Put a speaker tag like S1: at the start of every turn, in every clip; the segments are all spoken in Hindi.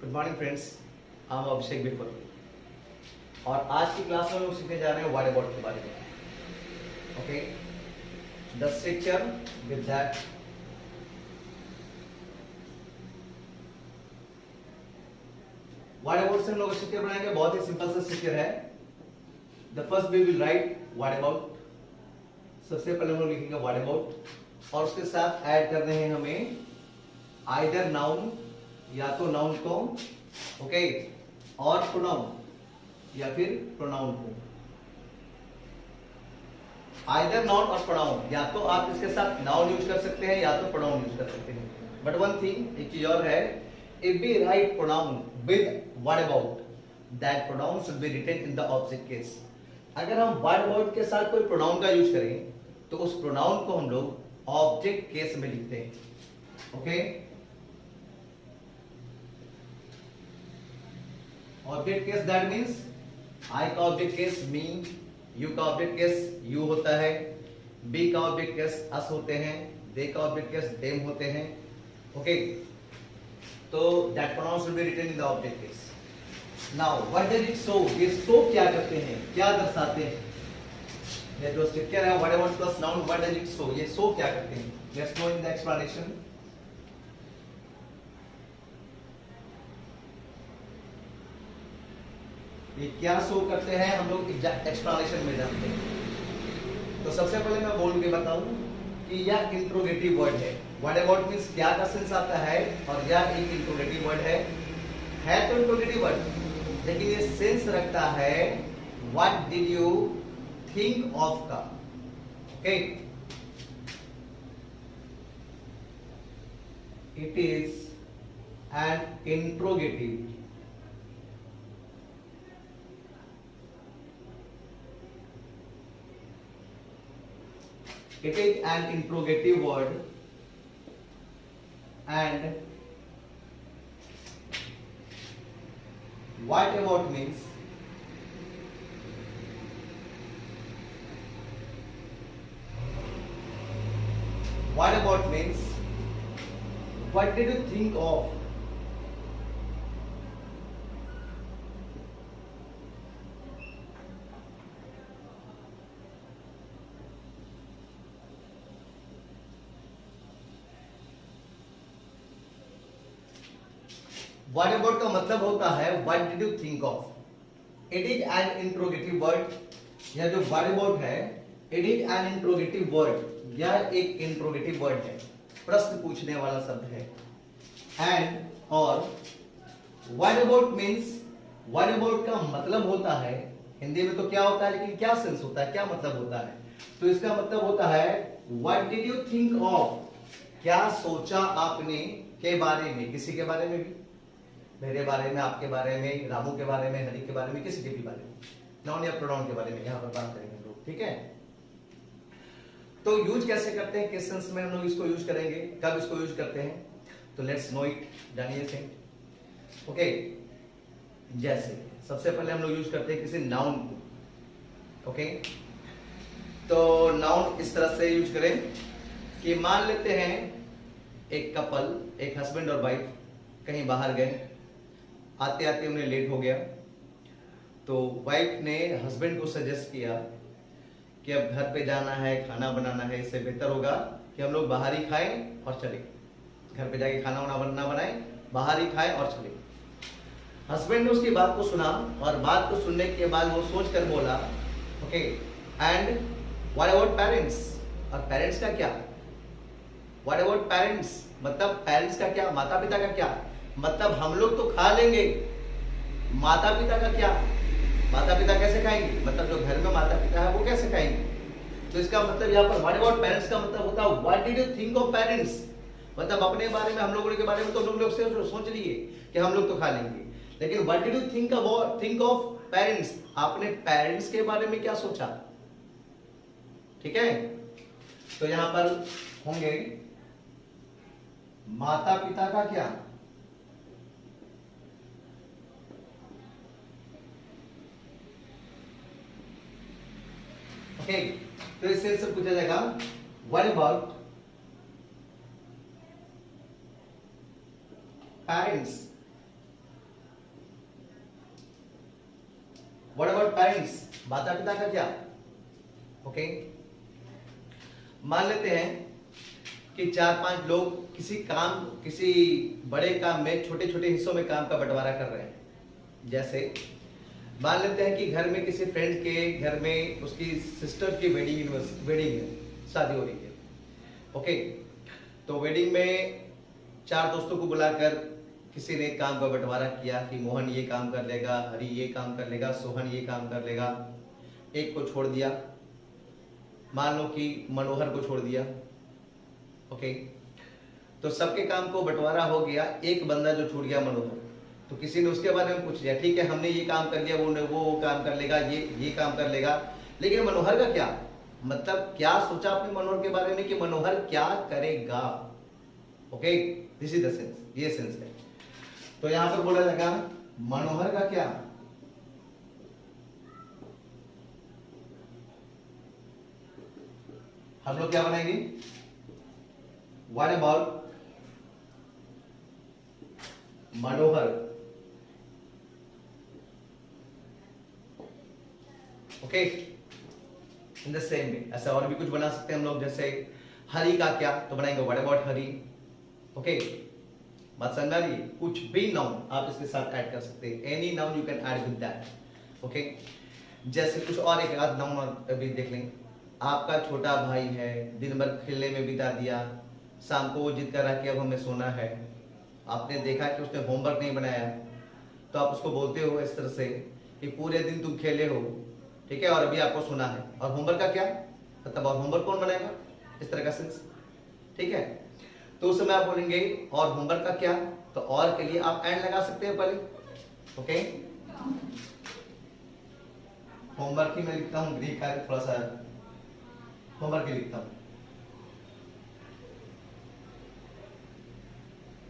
S1: गुड मॉर्निंग फ्रेंड्स, हम अभिषेक बिपुल और आज की क्लास में हम सीखने जा रहे हैं व्हाट अबाउट के बारे में। Okay, the structure with that what about से हम लोग स्ट्रक्चर बनाएंगे। बहुत ही सिंपल सा स्ट्रक्चर है। The first we will write what about. सबसे पहले हम लोग लिखेंगे व्हाट अबाउट और उसके साथ ऐड कर रहे हैं हमें आइदर नाउन या तो नाउन को, ओके, और प्रोनाउन या फिर प्रोनाउन को। आइदर नाउन और प्रोनाउन, या तो आप इसके साथ नाउन यूज कर सकते हैं या तो प्रोनाउन यूज कर सकते हैं। बट वन थिंग, एक चीज और है, if we write pronoun with what about, that pronoun should be written in the object case. अगर हम व्हाट अबाउट के साथ कोई प्रोनाउन का यूज करें तो उस प्रोनाउन को हम लोग ऑब्जेक्ट केस में लिखते हैं। Okay, object case that means I का ऑब्जेक्ट केस मी, यू का ऑब्जेक्ट केस यू होता है, बी का ऑब्जेक्ट केस अस होते हैं, दे का ऑब्जेक्ट केस देम होते हैं। ओके, तो that pronoun should be written in the object case. Now what does it show? ये शो क्या करते हैं, क्या दर्शाते हैं? ये जो स्ट्रक्चर है what about plus noun, what does it show, ये शो क्या करते हैं? Let's no in the explanation. ये क्या शो करते हैं हम लोग एक्सप्लेनेशन में जानते हैं। तो सबसे पहले मैं बोल के बताऊं कि यह इंट्रोगेटिव वर्ड है। व्हाट अबाउट मींस क्या का सेंस आता है और यह एक इंट्रोगेटिव वर्ड है तो इंट्रोगेटिव वर्ड, लेकिन ये सेंस रखता है what did you think of का। Okay, it is an interrogative. It is an interrogative word and what about means what did you think of? What about का मतलब होता है what did you think of. It is an interrogative word. यह जो व्हाट अबाउट है, it is an interrogative word, यह एक इंट्रोगेटिव वर्ड है, प्रश्न पूछने वाला शब्द है। एंड और what about means, what about का मतलब होता है, हिंदी में तो क्या होता है लेकिन क्या सेंस होता है, क्या मतलब होता है? तो इसका मतलब होता है what did you think of, क्या सोचा आपने के बारे में, किसी के बारे में भी, मेरे बारे में, आपके बारे में, रामू के बारे में, हरि के बारे में, किसी के भी बारे में, नाउन या प्रोनाउन के बारे में यहां पर बात करेंगे हम लोग। ठीक है, तो यूज कैसे करते हैं, किस सेंस में हम लोग इसको यूज करेंगे, कब इसको यूज करते हैं, तो लेट्स नो इट, जानिए से। ओके, जैसे सबसे पहले हम लोग यूज करते हैं किसी नाउन को। ओके, तो नाउन इस तरह से यूज करें कि मान लेते हैं एक कपल, एक हस्बैंड और वाइफ कहीं बाहर गए, आते आते उन्हें लेट हो गया, तो वाइफ ने हस्बैंड को सजेस्ट किया कि अब घर पे जाना है, खाना बनाना है, इससे बेहतर होगा कि हम लोग बाहर ही खाएं और चले, घर पे जाके खाना वाना ना बनाएं, बाहर ही खाएं और चले। हस्बैंड ने उसकी बात को सुना और बात को सुनने के बाद वो सोच कर बोला okay, and what about parents, और पेरेंट्स का क्या, व्हाट अबाउट पेरेंट्स मतलब पेरेंट्स का क्या, माता पिता का क्या, मतलब हम लोग तो खा लेंगे, माता पिता का क्या, माता पिता कैसे खाएंगे, मतलब जो घर में माता पिता है वो कैसे खाएंगे। तो इसका मतलब यहाँ पर व्हाट अबाउट पेरेंट्स का मतलब होता है what did you think of parents, मतलब अपने बारे में, हम लोगों के बारे में तो लोग से सोच लिए कि हम लोग तो खा लेंगे, लेकिन what did you think of parents, आपने पेरेंट्स के बारे में क्या सोचा। ठीक है, तो यहां पर होंगे माता पिता का क्या, ओके, तो इससे सब पूछा जाएगा what about parents, what about parents, माता पिता का क्या? ओके, मान लेते हैं कि 4-5 लोग किसी बड़े काम में छोटे छोटे हिस्सों में काम का बंटवारा कर रहे हैं। जैसे मान लेते हैं कि घर में किसी फ्रेंड के घर में उसकी सिस्टर की वेडिंग है, शादी हो रही है। ओके, तो वेडिंग में 4 दोस्तों को बुलाकर किसी ने काम का बंटवारा किया कि मोहन ये काम कर लेगा, हरि ये काम कर लेगा, सोहन ये काम कर लेगा। एक को छोड़ दिया, मान लो कि मनोहर को छोड़ दिया। ओके, तो सबके काम को बंटवारा हो गया, एक बंदा जो छूट गया मनोहर, तो किसी ने उसके बारे में पूछ लिया, ठीक है हमने ये काम कर लिया, वो काम कर लेगा, ये काम कर लेगा, लेकिन मनोहर का क्या? मतलब क्या सोचा आपने मनोहर के बारे में कि मनोहर क्या करेगा? Okay, this is the sense, ये सेंस है। तो यहां पर बोला जाएगा मनोहर का क्या? हम लोग क्या बनाएंगे? What about Manohar? Okay, in the same way ऐसा और भी कुछ बना सकते हैं हम लोग। जैसे हरि का क्या, तो बनाएंगे व्हाट अबाउट हरि। ओके, बात समझ आ रही है? कुछ भी नाउन आप इसके साथ ऐड कर सकते हैं, any noun you can add with that. Okay, जैसे कुछ और एक आध नाउन अभी देख लें। आपका छोटा भाई है, दिन भर खेलने में बिता दिया, शाम को वो जिद कर रहा कि अब हमें सोना है। आपने देखा कि उसने होमवर्क नहीं बनाया, तो आप उसको बोलते हो इस तरह से कि पूरे दिन तुम खेले हो, ठीक है, और अभी आपको सोना है, और होमवर्क का क्या? मतलब और होमवर्क कौन बनाएगा? इस तरह का सेंस, ठीक है। तो उस समय आप बोलेंगे और होमवर्क का क्या, तो और के लिए आप एंड लगा सकते हैं पहले। ओके, होमवर्क ही मैं लिखता हूं, ग्रीक का थोड़ा सा होमवर्क ही लिखता हूं।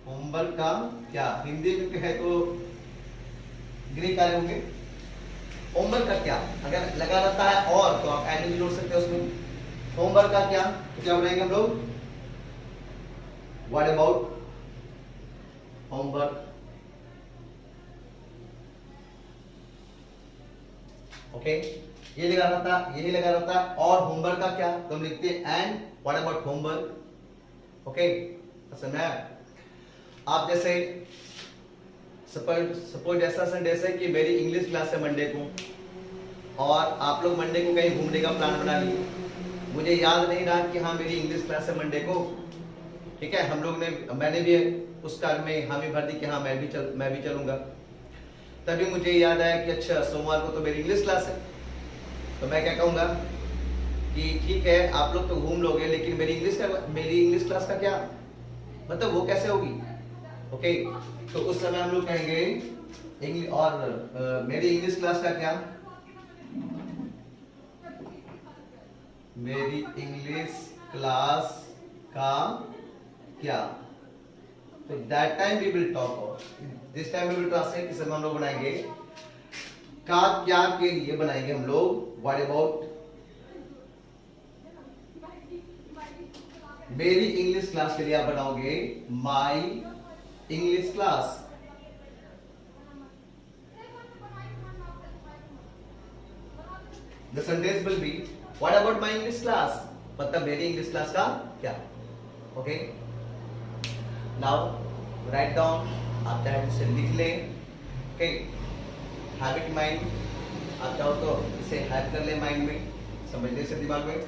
S1: होमवर्क का क्या हिंदी में है तो ग्रीक कार्य होंगे। होमवर्क का क्या अगर लगा रहता है और, तो आप एंड भी जोड़ सकते हैं उसमें। होमवर्क का क्या, तो क्या बनाएंगे हम लोग? What about homework. ओके, ये लगा रहता, यही लगा रहता है। और होमवर्क का क्या, तो हम लिखते हैं and what about homework. Okay, समझ में? आप जैसे सपोज ऐसा संडेस है कि मेरी इंग्लिश क्लास है मंडे को, और आप लोग मंडे को कहीं घूमने का प्लान बना लिए। मुझे याद नहीं रहा कि हाँ मेरी इंग्लिश क्लास है मंडे को, ठीक है, मैंने भी उस कार्य में हामी भर दी कि हाँ मैं भी चलूंगा। तभी मुझे याद आया कि अच्छा सोमवार को तो मेरी इंग्लिश क्लास है, तो मैं क्या कहूंगा कि ठीक है आप लोग तो घूम लोगे, लेकिन मेरी इंग्लिश क्लास का क्या, मतलब वो कैसे होगी? ओके, तो उस समय हम लोग कहेंगे और मेरी इंग्लिश क्लास का क्या, मेरी इंग्लिश क्लास का क्या। तो that time we will talk about, this time we will translate. इस समय हम लोग बनाएंगे का क्या के लिए बनाएंगे हम लोग व्हाट अबाउट मेरी इंग्लिश क्लास के लिए आप बनाओगे my English class. The sentence will be what about my English class, मतलब मेरी इंग्लिश क्लास का क्या। ओके, नाउ राइट डाउन, आप चाहे इसे लिख लें। ओके, हैबिट माइंड, आप चाहो तो इसे हैक कर ले माइंड में, समझने से दिमाग में।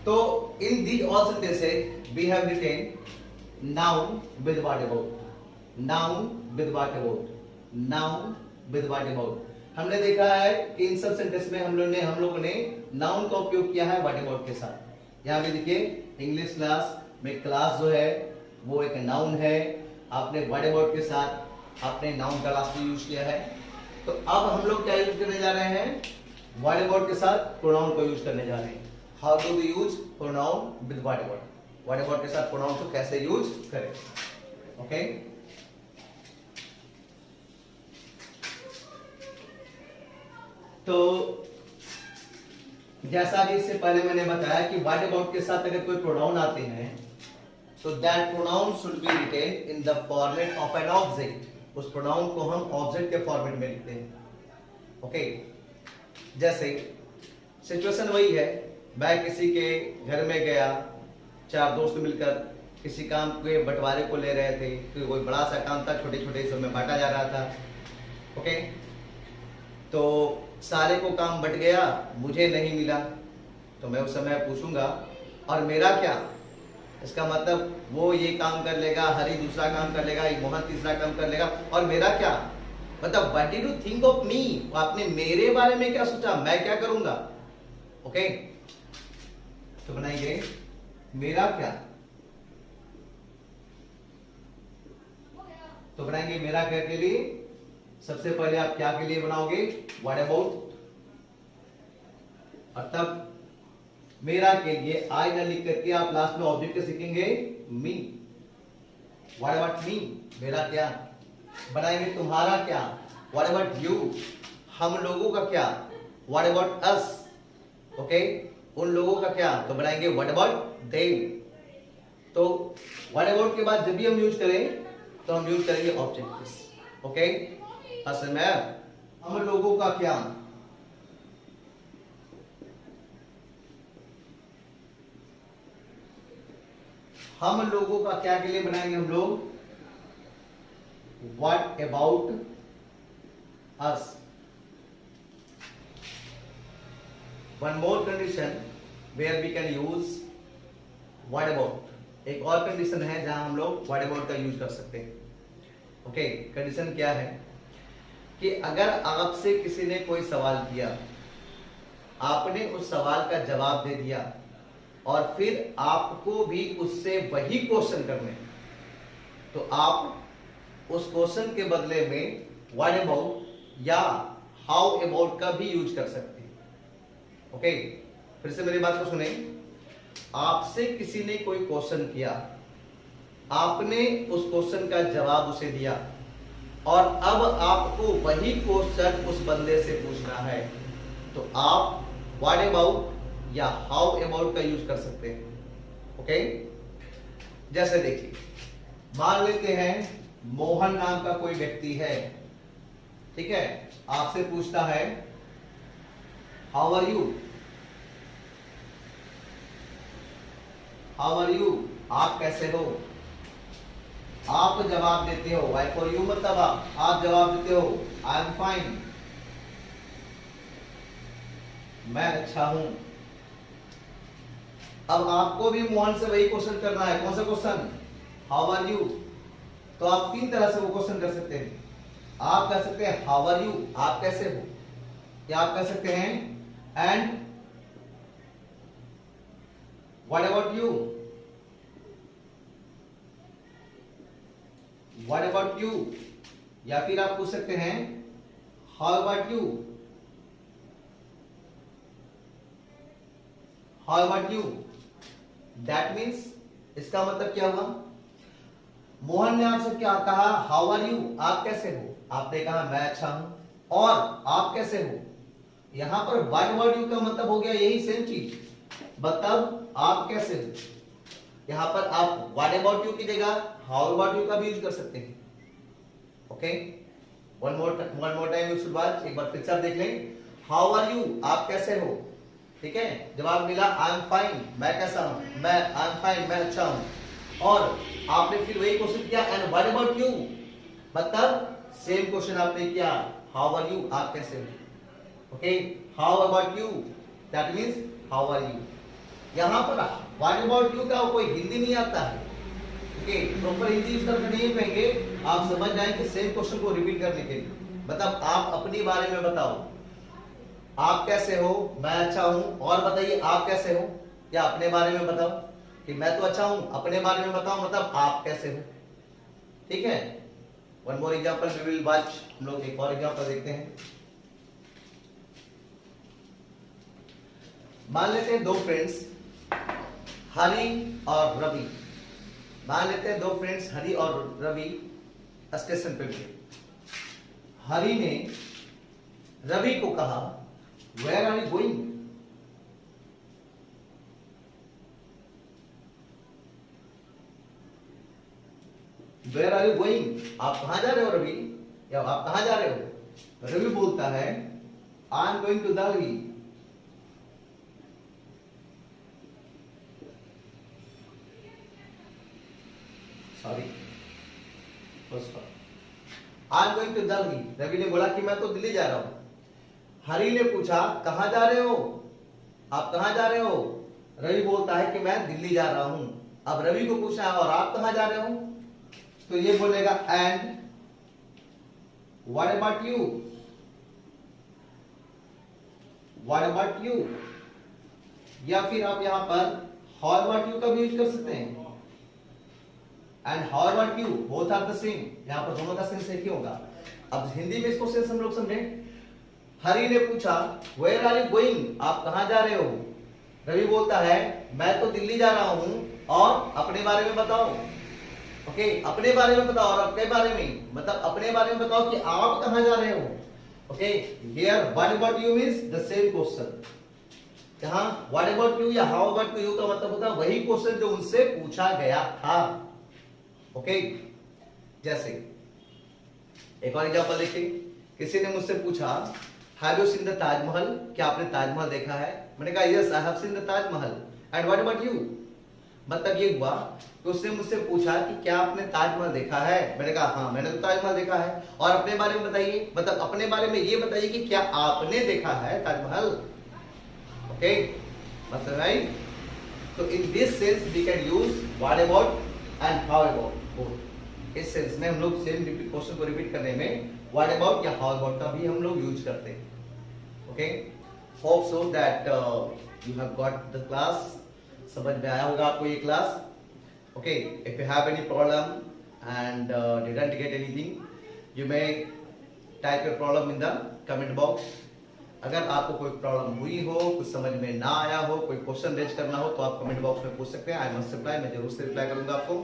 S1: तो in the all sentences we have written noun with what about, noun with what about, noun with what about. हमने देखा है कि इन सब सेंटेंस में हम लोगों ने नाउन का उपयोग किया है व्हाट अबाउट के साथ। यहाँ पे देखिए इंग्लिश क्लास में क्लास जो है वो एक नाउन है, आपने व्हाट अबाउट के साथ आपने नाउन का लास्ट में यूज किया है। तो अब हम लोग क्या यूज करने जा रहे हैं, व्हाट अबाउट के साथ प्रोनाउन को यूज करने जा रहे हैं। How do we use pronoun with what about, what about के साथ प्रोनाउन को कैसे यूज करें। ओके, तो जैसा कि इससे पहले मैंने बताया कि व्हाट अबाउट के साथ अगर कोई प्रोनाउन आते हैं तो that pronoun should be written in the format of an object. उस प्रोनाउन को हम ऑब्जेक्ट के फॉर्मेट में लिखते हैं। ओके, जैसे सिचुएशन वही है, मैं किसी के घर में गया, 4 दोस्त मिलकर किसी काम के बंटवारे को ले रहे थे, कोई बड़ा सा काम था, छोटे छोटे हिस्सों में बांटा जा रहा था। ओके, तो सारे को काम बट गया, मुझे नहीं मिला, तो मैं उस समय पूछूंगा और मेरा क्या? इसका मतलब वो ये काम कर लेगा, हरी दूसरा काम कर लेगा, मोहन तीसरा काम कर लेगा, और मेरा क्या? मतलब what did you think of me? आपने मेरे बारे में क्या सोचा, मैं क्या करूंगा? ओके, तो बनाएंगे मेरा क्या, तो बनाएंगे मेरा क्या के लिए सबसे पहले आप क्या के लिए बनाओगे? व्हाट अबाउट, और तब मेरा के लिए आई ना लिख करके आप लास्ट में ऑब्जेक्ट सीखेंगे मी। व्हाट अबाउट मी, मेरा क्या। बनाएंगे तुम्हारा क्या, व्हाट अबाउट यू, हम लोगों का क्या, व्हाट अबाउट अस। ओके, उन लोगों का क्या, तो बनाएंगे व्हाट अबाउट देम। तो व्हाट अबाउट के बाद जब भी हम यूज करें तो हम यूज करेंगे ऑब्जेक्ट। ओके, असल में हम लोगों का क्या, हम लोगों का क्या के लिए बनाएंगे हम लोग what about us. One more condition where we can use what about. एक और कंडीशन है जहां हम लोग व्हाट अबाउट का यूज कर सकते हैं। ओके, कंडीशन क्या है कि अगर आपसे किसी ने कोई सवाल किया, आपने उस सवाल का जवाब दे दिया और फिर आपको भी उससे वही क्वेश्चन करने, तो आप उस क्वेश्चन के बदले में व्हाट अबाउट या हाउ अबाउट का भी यूज कर सकते हैं। ओके, फिर से मेरी बात को सुने। आपसे किसी ने कोई क्वेश्चन किया, आपने उस क्वेश्चन का जवाब उसे दिया और अब आपको वही क्वेश्चन उस बंदे से पूछना है, तो आप व्हाट अबाउट या हाउ अबाउट का यूज कर सकते हैं। ओके, जैसे देखिए, मान लेते हैं मोहन नाम का कोई व्यक्ति है, ठीक है, आपसे पूछता है how are you, how are you, आप कैसे हो। आप जवाब देते हो, वाई फॉर यू मतलब आप जवाब देते हो आई एम फाइन, मैं अच्छा हूं। अब आपको भी मोहन से वही क्वेश्चन करना है, कौन सा क्वेश्चन, हाउ आर यू। तो आप 3 तरह से वो क्वेश्चन कर सकते हैं। आप कह सकते हैं हाउ आर यू, आप कैसे हो, या आप कह सकते हैं and what about you, what about you, या फिर आप पूछ सकते हैं how about you, how about you. That means इसका मतलब क्या हुआ, मोहन ने आपसे क्या कहा, हाउ आर यू, आप कैसे हो, आपने कहा मैं अच्छा हूं, और आप कैसे हो। यहां पर व्हाट अबाउट यू का मतलब हो गया यही सेम चीज, मतलब आप कैसे हो। यहां पर आप व्हाट अबाउट यू की जगह हाउ अबाउट यू का भी यूज कर सकते हैं। Okay, one more time you should watch, एक बार फिर से आप देख लें। हाउ आर यू, आप कैसे हो, ठीक है, जवाब मिला आई एम फाइन, मैं कैसा हूं, मैं आई एम फाइन, मैं अच्छा हूं। और आपने फिर वही क्वेश्चन किया एंड व्हाट अबाउट यू, मतलब सेम क्वेश्चन आपने किया, हाउ आर यू, आप कैसे हो। Okay, how about you that means how are you. यहां पर व्हाट अबाउट यू का कोई हिंदी नहीं आता है, ओके, प्रॉपर हिंदी यूज करके नहीं कहेंगे, आप समझ जाएंगे सेम क्वेश्चन को रिपीट करने के लिए। मतलब आप अपने बारे में बताओ, आप कैसे हो, मैं अच्छा हूं, और बताइए आप कैसे हो, या अपने बारे में बताओ कि मैं तो अच्छा हूं, अपने बारे में बताओ मतलब आप कैसे हो। ठीक है, one more example we will watch, हम लोग एक और एग्जांपल देखते हैं। मान लेते हैं 2 फ्रेंड्स हरि और रवि, मान लेते हैं 2 फ्रेंड्स हरि और रवि स्टेशन पे थे। हरि ने रवि को कहा where are you going, where are you going, आप कहां जा रहे हो रवि, या आप कहां जा रहे हो। रवि बोलता है I am going to Delhi. Sorry, first I am going to Delhi. Ravi ने बोला कि मैं तो दिल्ली जा रहा हूं। हरी ने पूछा कहां जा रहे हो, आप कहां जा रहे हो? रवि बोलता है कि मैं दिल्ली जा रहा हूं। अब रवि को पूछा है और आप कहां जा रहे हो, तो ये बोलेगा and what about you, what about you. या फिर आप यहां पर हाउ अबाउट यू का भी यूज कर सकते हैं। And how about you both are the same, यहां पर दोनों का सेंस एक ही होगा। अब हिंदी में इसको सेंस हम लोग समझें। हरी ने पूछा वेयर आर यू गोइंग, आप कहां जा रहे हो? रवि बोलता है मैं तो दिल्ली जा रहा हूं और अपने बारे में बताओ। ओके, अपने बारे में बताओ और अपने बारे में, मतलब अपने बारे में बताओ कि आप कहां जा रहे हो। Okay, here what about you means the same question. यहां व्हाट अबाउट यू या हाउ अबाउट यू का मतलब होता है वही क्वेश्चन जो उनसे पूछा गया था। ओके, जैसे एक और एग्जांपल देखिए। किसी ने मुझसे पूछा have you seen the Taj Mahal, क्या आपने ताजमहल देखा है? मैंने कहा yes I have seen the Taj Mahal. And what about you, मतलब ये हुआ कि उसने मुझसे पूछा कि क्या आपने ताजमहल देखा है? मैंने कहा हाँ मैंने तो ताजमहल देखा है। और अपने बारे में बताइए, मतलब अपने बारे में ये बताइए कि क्या आपने देखा है ताजमहल। ओके, मतलब राइट। तो in this sense we can use what about and how about both. इस सेंस में हम लोग सेम क्वेश्चन को रिपीट करने में व्हाट अबाउट या हाउ अबाउट का भी हम लोग यूज करते हैं। Okay, hope so that you have got the class. समझ में आया होगा आपको ये class. Okay, if you have any problem and didn't get anything you may type your problem in the comment box. अगर आपको कोई प्रॉब्लम हुई हो, कुछ समझ में ना आया हो, कोई क्वेश्चन रेज करना हो तो आप कमेंट बॉक्स में पूछ सकते हैं। आई मस्ट रिप्लाई, मैं जरूर से रिप्लाई करूंगा आपको।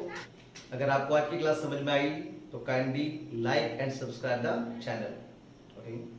S1: अगर आपको आज की क्लास समझ में आई तो kindly like and subscribe the channel. Okay.